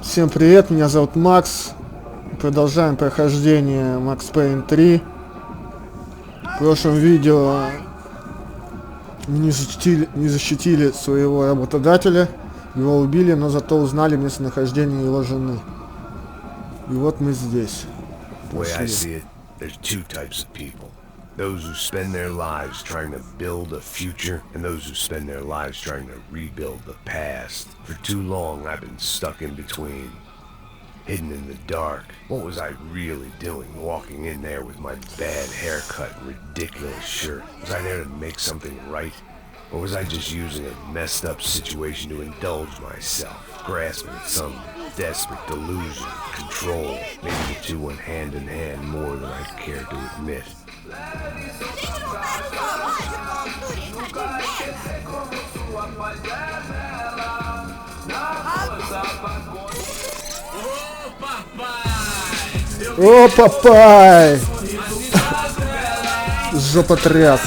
Всем привет, меня зовут Макс. Продолжаем прохождение Max Payne 3. В прошлом видео не защитили своего работодателя. Его убили, но зато узнали местонахождение его жены. И вот мы здесь. Пошли. Those who spend their lives trying to build a future, and those who spend their lives trying to rebuild the past. For too long, I've been stuck in between. Hidden in the dark. What was I really doing walking in there with my bad haircut and ridiculous shirt? Was I there to make something right? Or was I just using a messed up situation to indulge myself, grasping at some desperate delusion of control? Maybe the two went hand in hand more than I care to admit. О, папай! Жопотряс.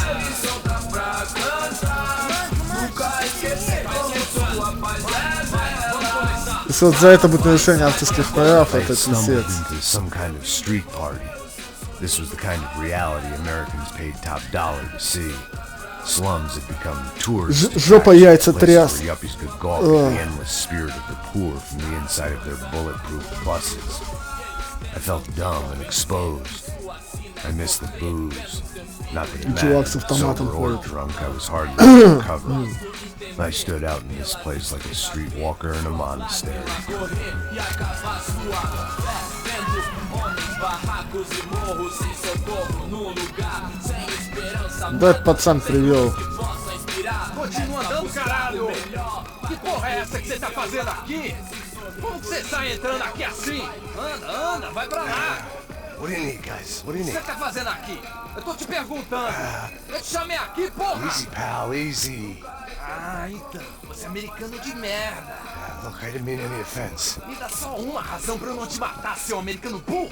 Если вот за это будет нарушение авторских прав, это писец. This was the kind of reality Americans paid top dollar to see. Slums had become tourist жопа яйца тряс. where yuppies could gawk at the endless spirit of the poor from the inside of their bulletproof buses. I felt dumb and exposed. I missed the booze. Not that it mattered. Sober or drunk, I was hardly recovered. I stood out in this place like a streetwalker in a monastery. Да, пацан привел. Continua andando, caralho! Que porra é essa que você tá fazendo aqui? Como que você tá entrando aqui assim? Anda, anda, vai pra lá! What do you need, guys? What do you O que need? você tá fazendo aqui? Eu tô te perguntando! Eu te chamei aqui, porra! Easy, pal, easy. Ah, então, você é americano de merda! Look, I didn't mean any offense. Me dá só uma razão pra eu não te matar, seu americano burro!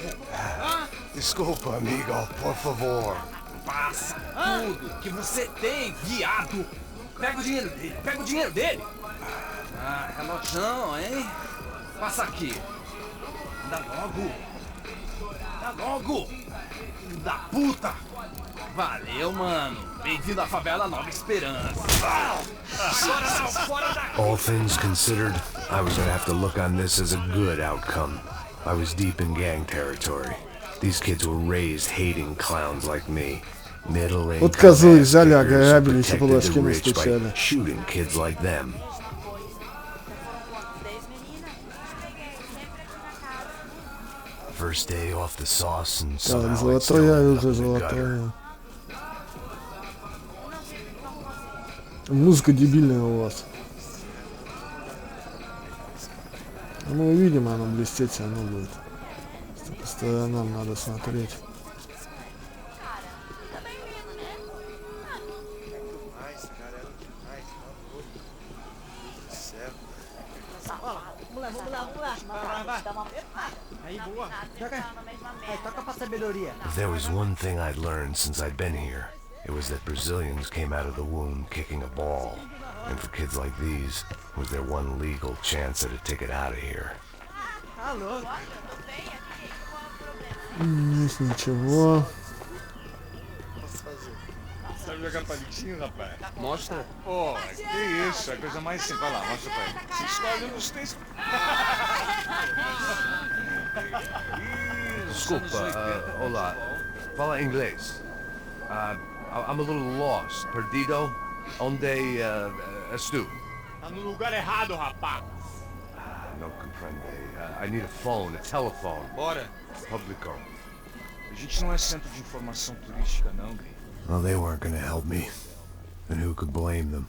Desculpa, amigo, por favor. Passa tudo que você tem, viado! Pega o dinheiro dele, pega o dinheiro dele! Ah, relojão, hein? Passa aqui! Dá logo! Dá logo! Filho da puta! Valeu, mano! Bem-vindo à favela Nova Esperança! Fora não, fora daqui! All things considered, I was gonna have to look on this as a good outcome. I was deep in gang territory. These kids were raised hating clowns like me. Вот козу взяли, ограбили, еще кулачки настучали. Shooting kids like them. First day off the sauce and Так, somehow it's золотое still уже up the gutter. золотое. Музыка дебильная у вас. Мы увидим, оно блестеть все равно будет. По сторонам надо смотреть. If there was one thing I'd learned since I'd been here, it was that Brazilians came out of the womb kicking a ball. And for kids like these, it was their one legal chance at a ticket out of here. Здесь ничего. Sabe jogar palitinho, rapaz? Mostra! Pô, que isso, é a coisa mais simples. Vai lá, mostra pra ele. Se escolhe nos três. Desculpa, olá. Fala inglês. I'm a little lost. Perdido? Onde estou? Tá no lugar errado, rapaz. Não compreende. I need a phone, a telephone. Bora. Publico. A gente não é centro de informação turística, não, gringo. Well, they weren't gonna help me. And who could blame them?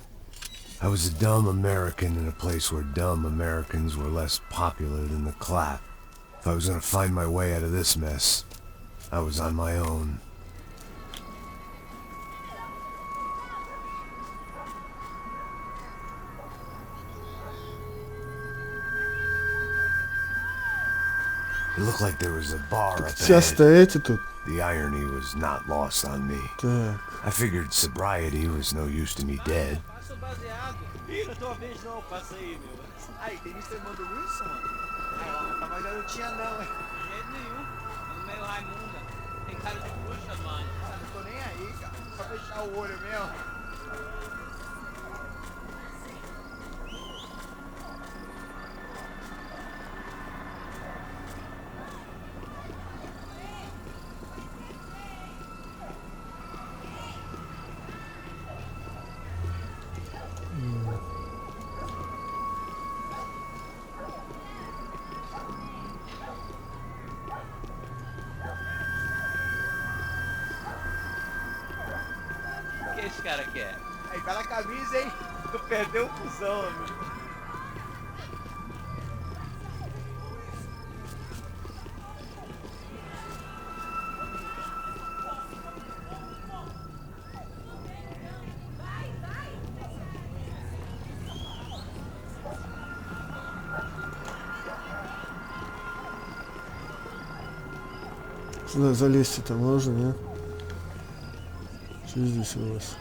I was a dumb American in a place where dumb Americans were less popular than the clap. If I was gonna find my way out of this mess, I was on my own. It looked like there was a bar up Часто ahead. эти тут. The irony was not lost on me. Так. I figured sobriety was no use to me dead. sou baseado. Ih, na tua vez não, passa aí, meu. Aí, tem Mr. Mando Wilson, mano? Ai, ela não tá mais garotinha não, hein? De jeito nenhum. No meio Raimunda. Tem cara de bruxa, mano. Ah, não tô nem aí, cara. Só fechar o olho mesmo. O que esse cara quer? Aí, tá na camisa, hein? Tu perdeu o cuzão, amigo. Сюда залезть-то можно, нет? Что здесь у вас?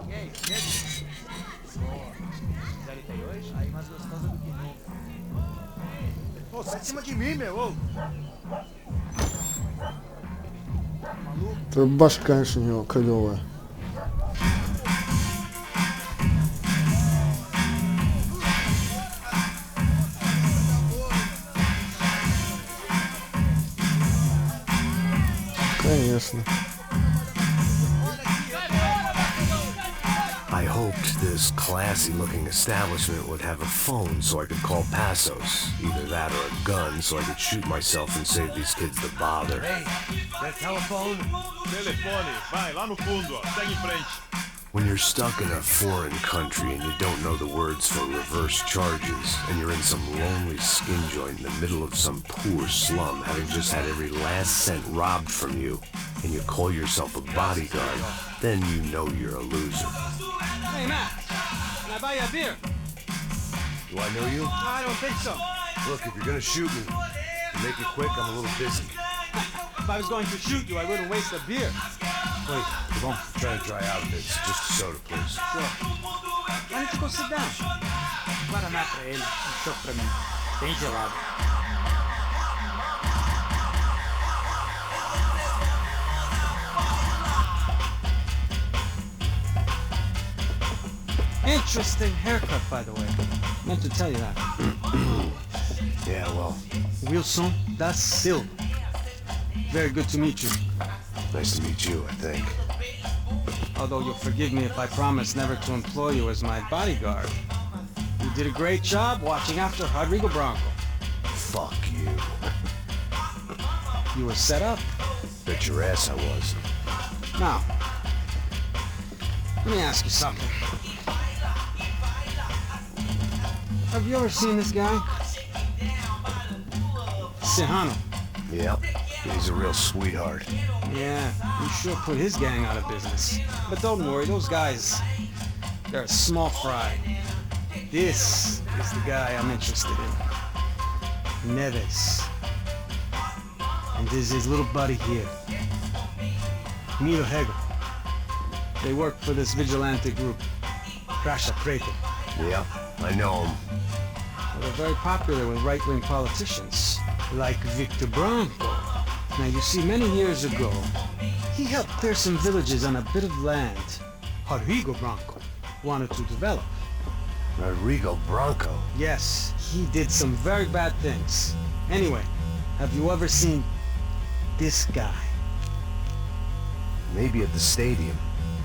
E aí, gente? Boa. 0,8? Aí, mais gostosa do que nunca. Pô, sai de cima de mim, meu! Ô. Maluco? Башка, конечно, у него клевая. Конечно. I hoped this classy-looking establishment would have a phone so I could call Passos. Either that or a gun so I could shoot myself and save these kids the bother. Hey, that telephone? Telefone, vai lá no fundo, ó. Segue em frente. When you're stuck in a foreign country and you don't know the words for reverse charges, and you're in some lonely skin joint in the middle of some poor slum, having just had every last cent robbed from you, and you call yourself a bodyguard, then you know you're a loser. Hey, Max! Can I buy you a beer? Do I know you? I don't think so. Look, if you're gonna shoot me, make it quick, I'm a little busy. If I was going to shoot you, I wouldn't waste a beer. Wait, come on. Try to dry out a bit. Just a soda, please. Sure. Why don't you go sit down? Guaraná pra ele, choque pra mim. Bem gelado. Interesting haircut, by the way. Meant to tell you that. Yeah, well, Wilson da Silva. Very good to meet you. nice to meet you, I think. Although you'll forgive me if I promise never to employ you as my bodyguard. You did a great job watching after Rodrigo Branco. Fuck you. You were set up. Bet your ass I was. Now, let me ask you something. Have you ever seen this guy? Sihano. Yep, he's a real sweetheart. Yeah, you sure put his gang out of business. But don't worry, those guys, they're a small fry. This is the guy I'm interested in. Neves. And this is his little buddy here. Milo Hegel. They work for this vigilante group, Crasha Preto. Yep, I know him. Well, they're very popular with right-wing politicians, like Victor Branco. Now, you see, many years ago, he helped clear some villages on a bit of land Rodrigo Branco wanted to develop. Rodrigo Branco? Yes, he did some very bad things. Anyway, have you ever seen this guy? Maybe at the stadium.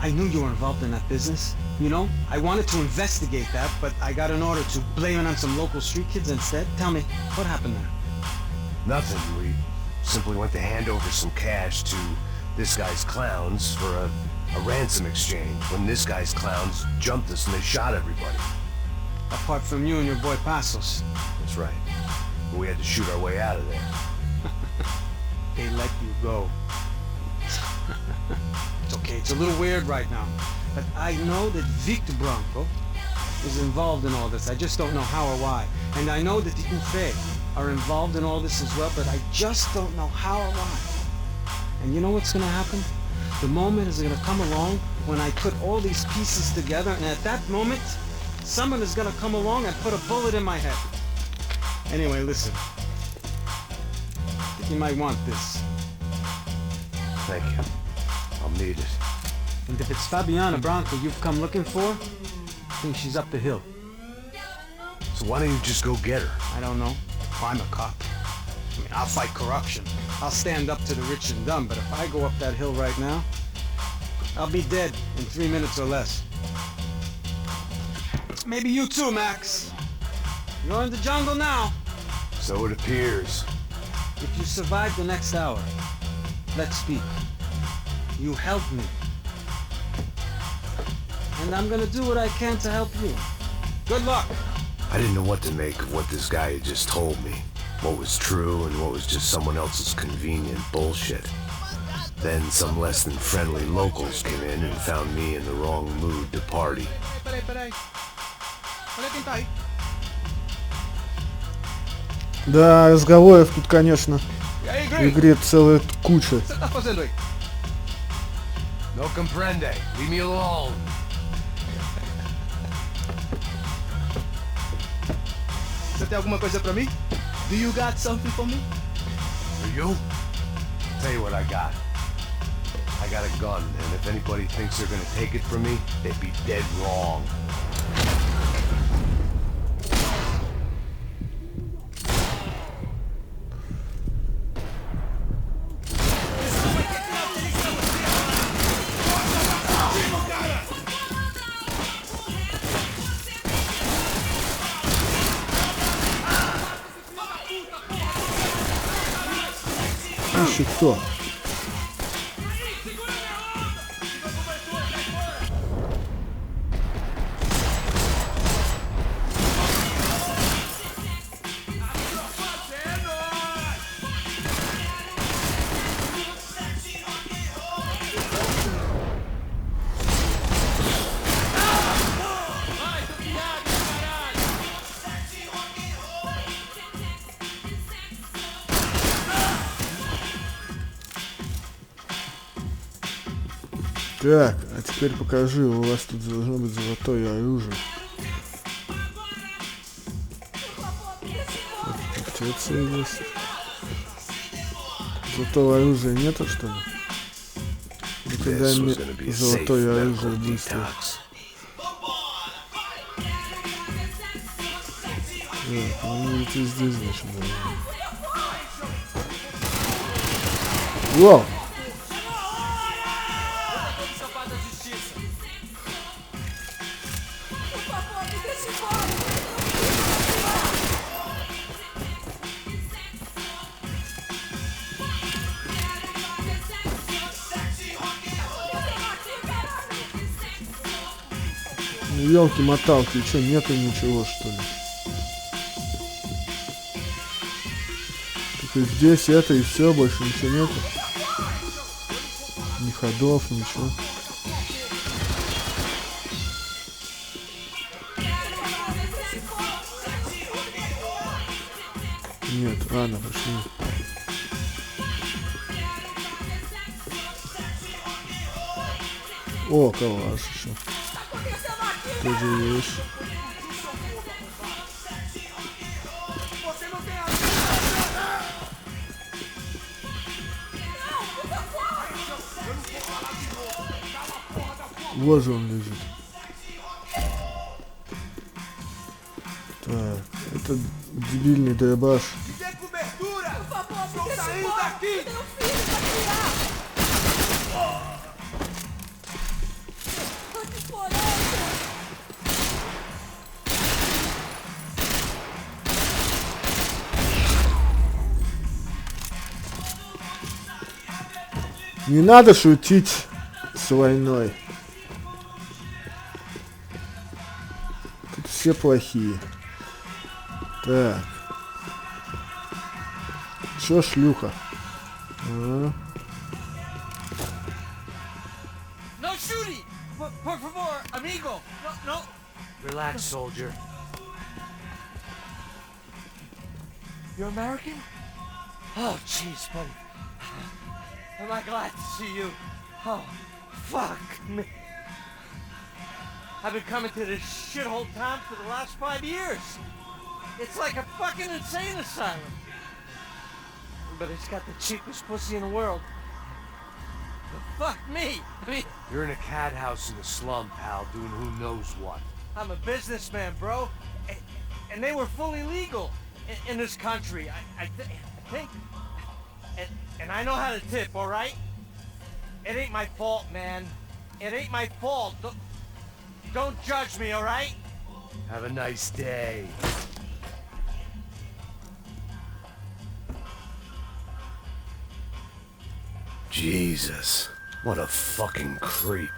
I knew you were involved in that business. You know, I wanted to investigate that, but I got an order to blame it on some local street kids instead. Tell me, what happened there? Nothing. We simply went to hand over some cash to this guy's clowns for a ransom exchange when this guy's clowns jumped us and they shot everybody. Apart from you and your boy Passos. That's right. We had to shoot our way out of there. They let you go. It's okay, it's a little weird right now. But I know that Victor Branco is involved in all this. I just don't know how or why. And I know that the Ufe are involved in all this as well, but I just don't know how or why. And you know what's gonna happen? The moment is gonna come along when I put all these pieces together, and at that moment, someone is gonna come along and put a bullet in my head. Anyway, listen. I think you might want this. Thank you. I'll need it. And if it's Fabiana Branco you've come looking for, I think she's up the hill. So why don't you just go get her? I don't know. I'm a cop. I mean, I'll fight corruption. I'll stand up to the rich and dumb, but if I go up that hill right now, I'll be dead in 3 minutes or less. Maybe you too, Max. You're in the jungle now. So it appears. If you survive the next hour, let's speak. You help me. And I'm gonna do what I can to help you. Good luck! I didn't know what to make of what this guy had just told me. What was true and what was just someone else's convenient bullshit. Then some less than friendly locals came in and found me in the wrong mood to party. Да, разговоров тут, конечно, в игре целая куча. No comprende. Leave me alone. Você tem alguma coisa pra mim? Do you got something for me? For you? Tell you what I got. I got a gun, and if anybody thinks they're gonna take it from me, they'd be dead wrong. Ищи кто? Так, а теперь покажи, у вас тут должно быть золотое оружие. Птица есть. Золотого оружия нету, что ли? И когда золотое оружие быстро. Так, ну это здесь, значит, наверное. Вау! Ёлки-моталки, что, нету ничего, что ли? Только здесь это и все, больше ничего нету. Ни ходов, ничего. Нет, рано пошли. О, калаш еще. Тоже есть. Вот же он лежит. Так, это дебильный дробаш. Не надо шутить с войной. Тут все плохие. Так. Чё шлюха? А? Por favor, amigo. No. Relax, soldier. You're American? Oh, jeez, buddy. Am I glad to see you? Oh, fuck me. I've been coming to this shithole town for the last 5 years. It's like a fucking insane asylum. But it's got the cheapest pussy in the world. But fuck me. I mean, You're in a cat house in the slum, pal, doing who knows what. I'm a businessman, bro. And they were fully legal in this country. I think. And I know how to tip, all right? It ain't my fault, man. It ain't my fault. Don't judge me, all right? Have a nice day. Jesus, what a fucking creep.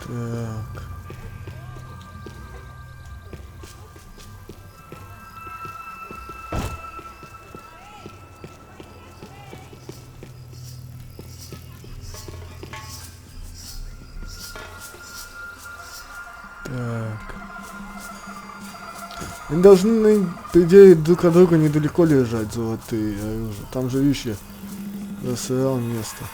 Так. Так. Они должны, по идее, друг от друга недалеко лежать, золотые оружия. Там же, видишь, я засырал место.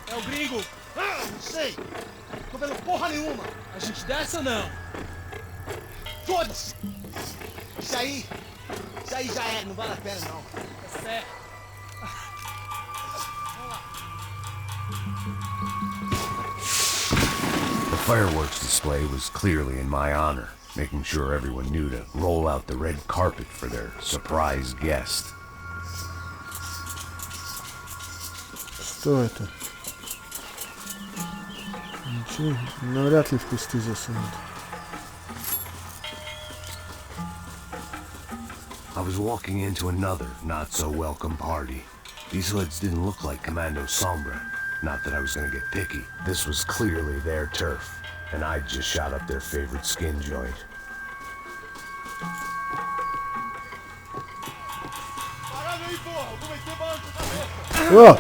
É o gringo. Ah, não sei. Tô vendo porra nenhuma. A gente desce ou não? Foda-se. Isso aí já era, não vale a pena não. É sério. The fireworks display was clearly in my honor, making sure everyone knew to roll out the red carpet for their surprise guest. Что это? Ничего, навряд ли в кусты засунут. I was walking into another not-so-welcome party. These hoods didn't look like Commando Sombra. Not that I was gonna get picky. This was clearly their turf, and I'd just shot up their favorite skin joint. Caralho aí, porra. Eu comecei bala na cabeça. О!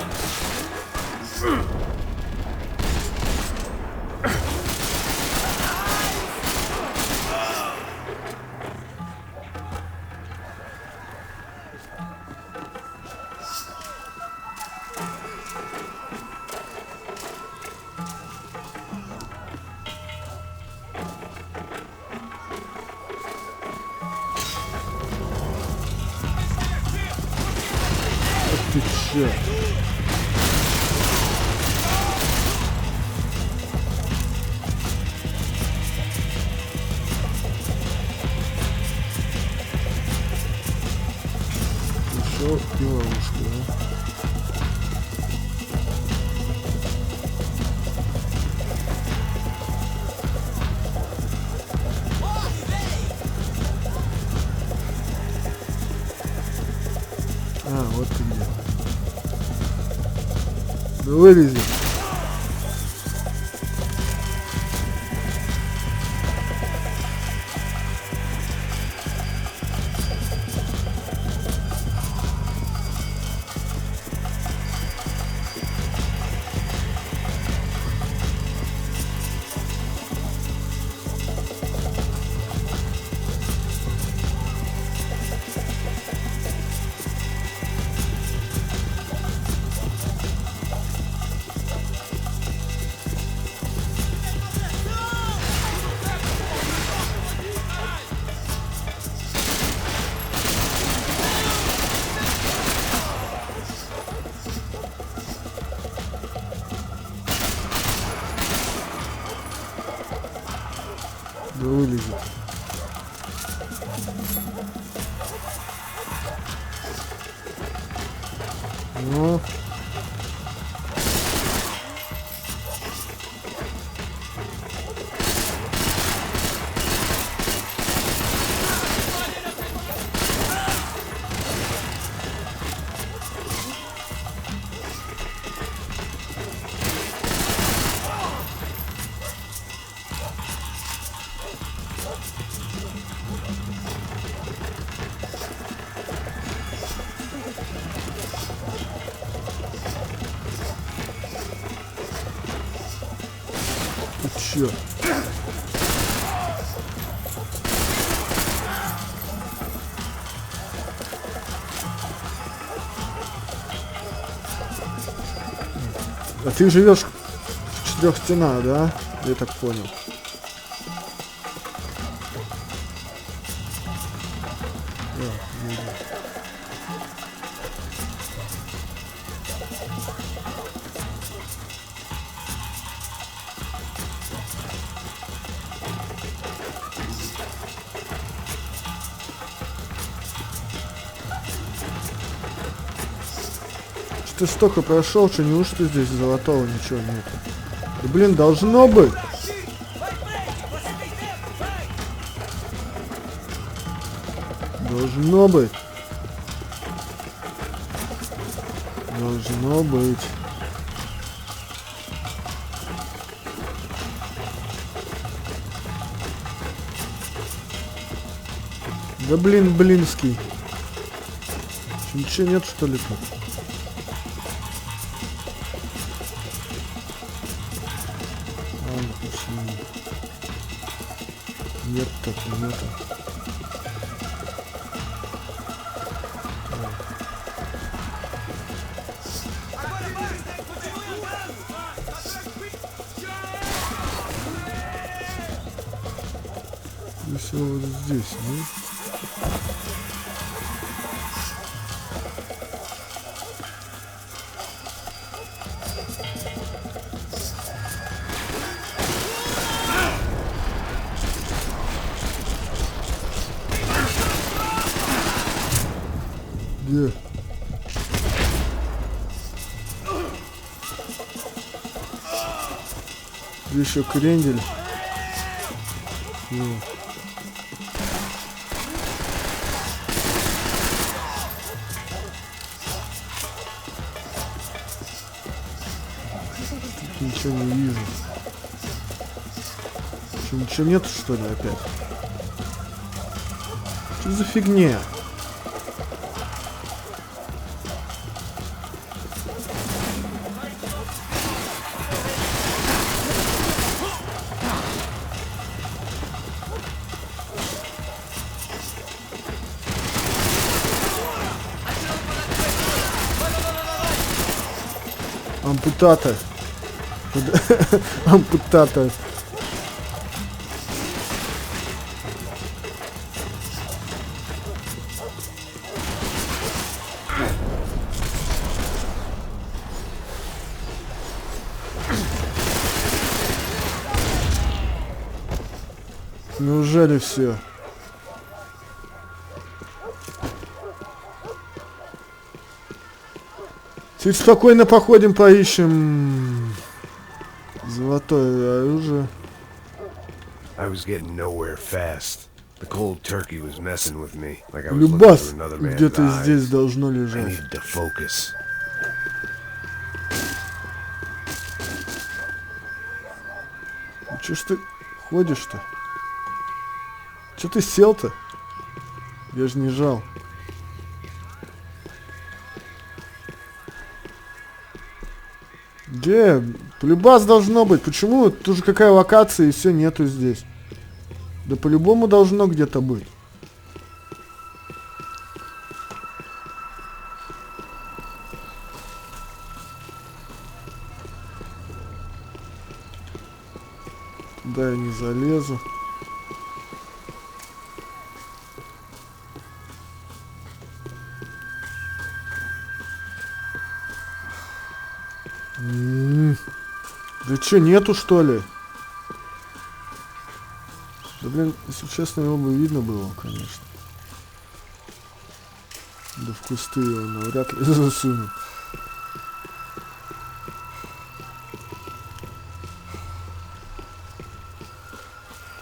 Ты чё? Еще и ловушка, да? А, вот ты где. Да вылези. Да вылезет. Ну. Ты чё? А ты живешь в 4 стенах, да? Я так понял. Ты столько прошел, что неужто здесь золотого ничего нет? Да, блин, должно быть. Должно быть. Должно быть. Да блин, блинский. Ничего нет, что ли, тут? Нет, так нету. И все вот здесь, ну. Где? Еще крендель. Ну. Тут ничего не вижу. Что, ничего нету, что ли, опять? Что за фигня? Ампутата. Ампутата. Неужели все? Чуть спокойно походим, поищем золотое оружие. Любас где-то здесь должно лежать. Ну, чё ж ты ходишь-то? Чё ты сел-то? Я же не жал. Где? Полюбас должно быть. Почему? Тут же какая локация и все нету здесь. Да по-любому должно где-то быть. Туда я не залезу. Да чё, нету, что ли? Да, блин, если честно, его бы видно было, конечно. Да в кусты его навряд ли засуну.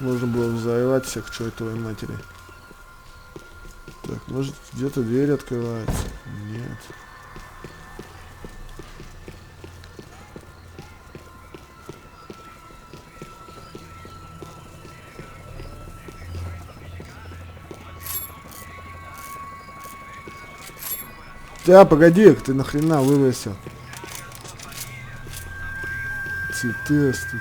Можно было взорвать всех к чертовой матери. Так, может, где-то дверь открывается? Нет. Да, погоди, ты нахрена выбросил? Цветы растут.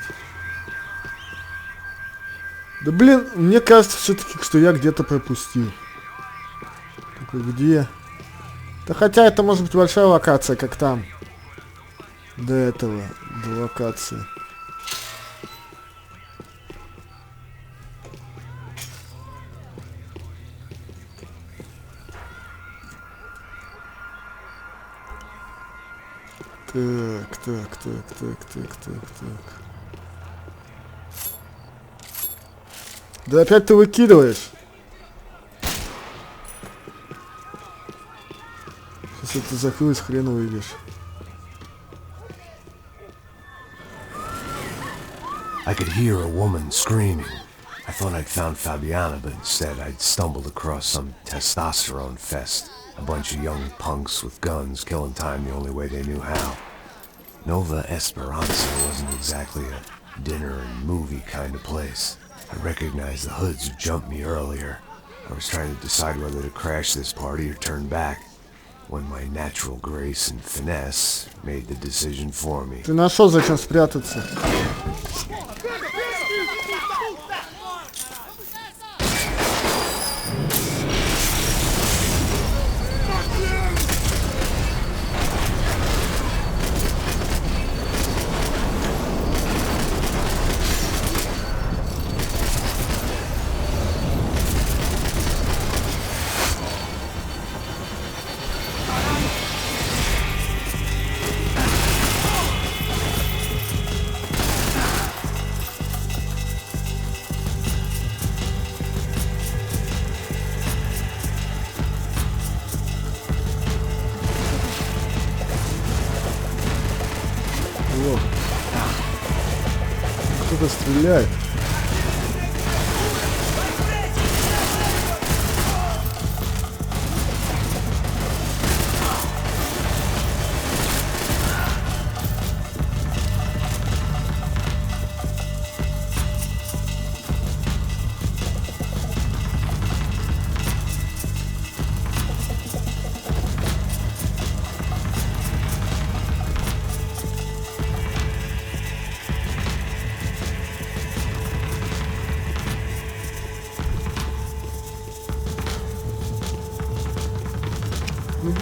Да блин, мне кажется все-таки, что я где-то пропустил. Такой, где? Да хотя это может быть большая локация, как там. До этого, до локации. Так. Да опять ты выкидываешь. Сейчас это закрылось, хрен увидишь. I could hear a woman screaming. I thought I'd found Fabiana, but instead I'd stumbled across some testosterone fest. A bunch of young punks with guns killing time the only way they knew how. Nova Esperanza wasn't exactly a dinner and movie kind of place. I recognized the hoods who jumped me earlier. I was trying to decide whether to crash this party or turn back, when my natural grace and finesse made the decision for me. Ты нашел, зачем спрятаться? Кто-то стреляет.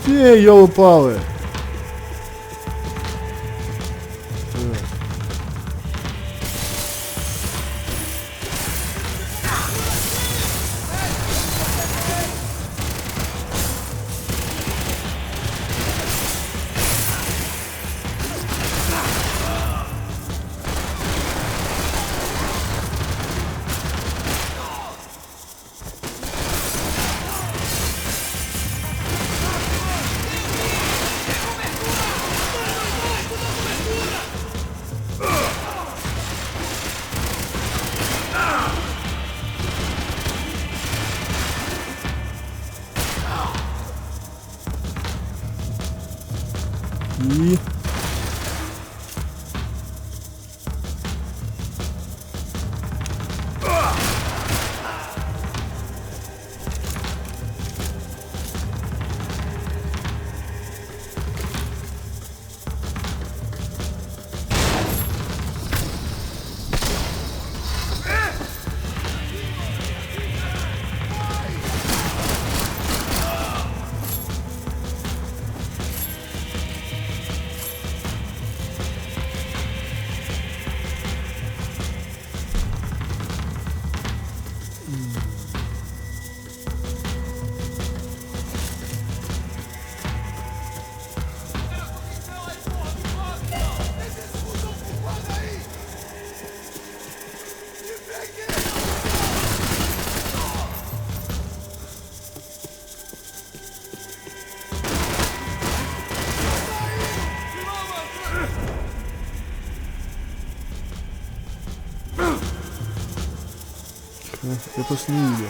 Где ёлы-палы? И... Я просто не видел.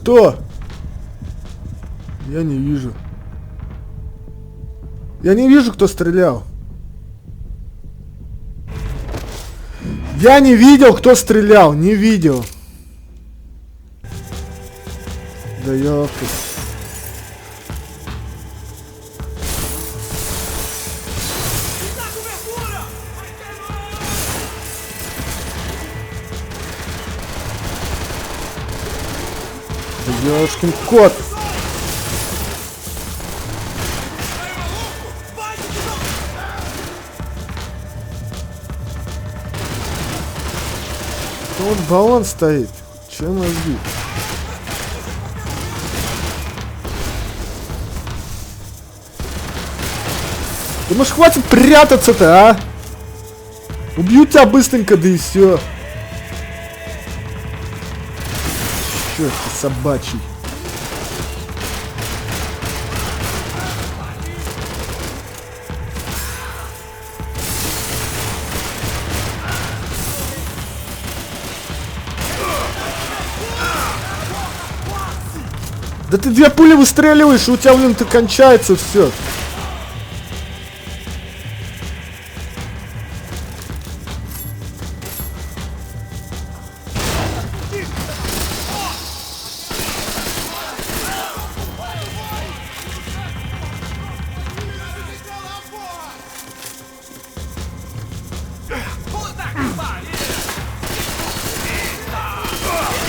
Кто? Я не вижу. Я не вижу, кто стрелял. Я не видел, кто стрелял. Не видел. Да ёпта. Ёшкин кот. Вот баллон стоит. Чем мозги? Да может хватит прятаться-то, а? Убью тебя быстренько, да и все. Черт ты собачий. Да ты 2 пули выстреливаешь, и у тебя, блин, то кончается все.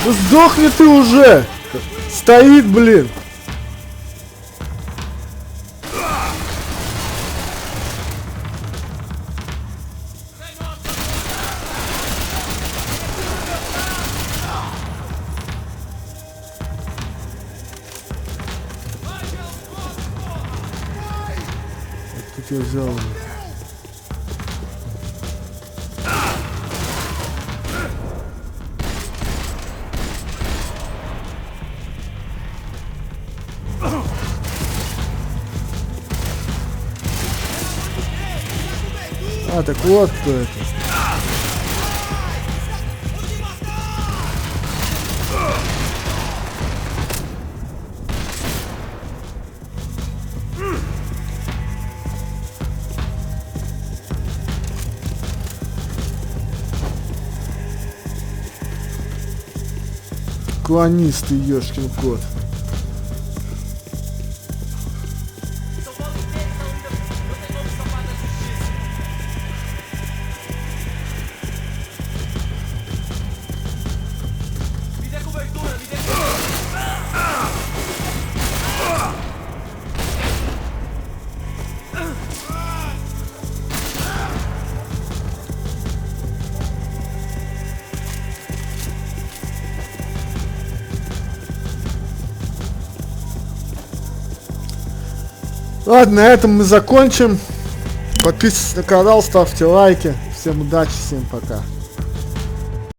Да сдохни ты уже! Стоит, блин! Тут я взял. А, так вот кто это. Клонистый ёшкин кот. Ладно, на этом мы закончим. Подписывайтесь на канал, ставьте лайки. Всем удачи, всем пока.